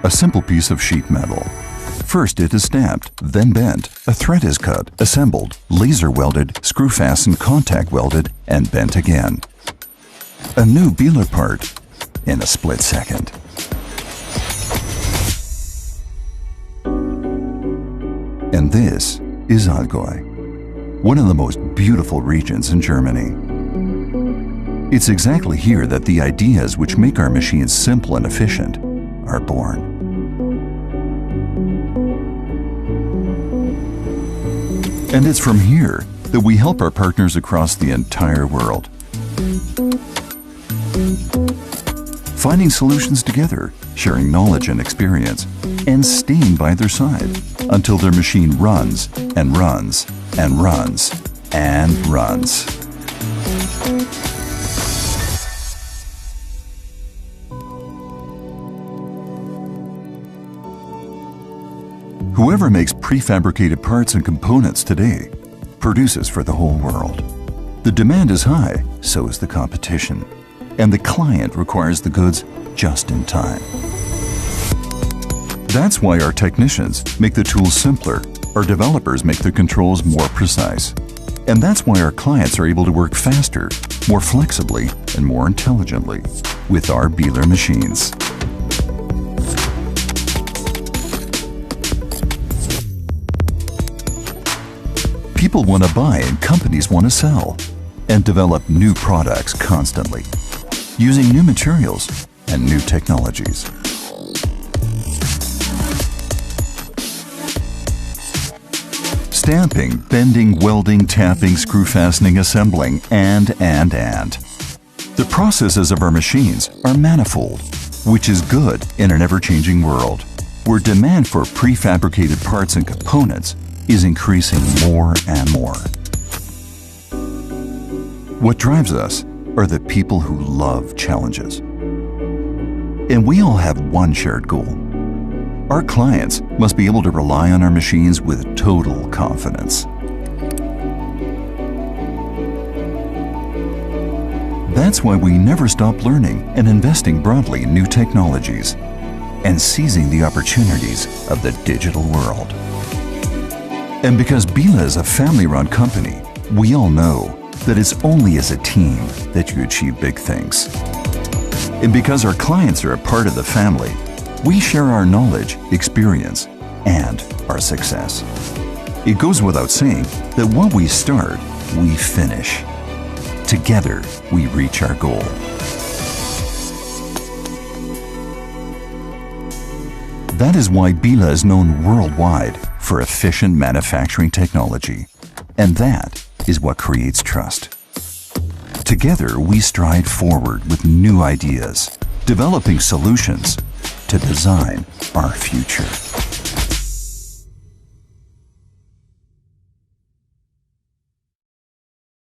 A simple piece of sheet metal. First it is stamped, then bent, a thread is cut, assembled, laser welded, screw fastened, contact welded, and bent again. A new Bihler part in a split second. And this is Allgäu, one of the most beautiful regions in Germany. It's exactly here that the ideas which make our machines simple and efficient are born. And it's from here that we help our partners across the entire world. Finding solutions together, sharing knowledge and experience, and staying by their side until their machine runs and runs and runs and runs. Whoever makes prefabricated parts and components today produces for the whole world. The demand is high, so is the competition, and the client requires the goods just in time. That's why our technicians make the tools simpler, our developers make the controls more precise, and that's why our clients are able to work faster, more flexibly, and more intelligently with our Bihler machines. People want to buy and companies want to sell and develop new products constantly, using new materials and new technologies. Stamping, bending, welding, tapping, screw fastening, assembling, and. The processes of our machines are manifold, which is good in an ever-changing world, where demand for prefabricated parts and components is increasing more and more. What drives us are the people who love challenges. And we all have one shared goal. Our clients must be able to rely on our machines with total confidence. That's why we never stop learning and investing broadly in new technologies and seizing the opportunities of the digital world. And because Bihler is a family-run company, we all know that it's only as a team that you achieve big things. And because our clients are a part of the family, we share our knowledge, experience, and our success. It goes without saying that what we start, we finish. Together, we reach our goal. That is why Bihler is known worldwide for efficient manufacturing technology. And that is what creates trust. Together, we stride forward with new ideas, developing solutions to design our future.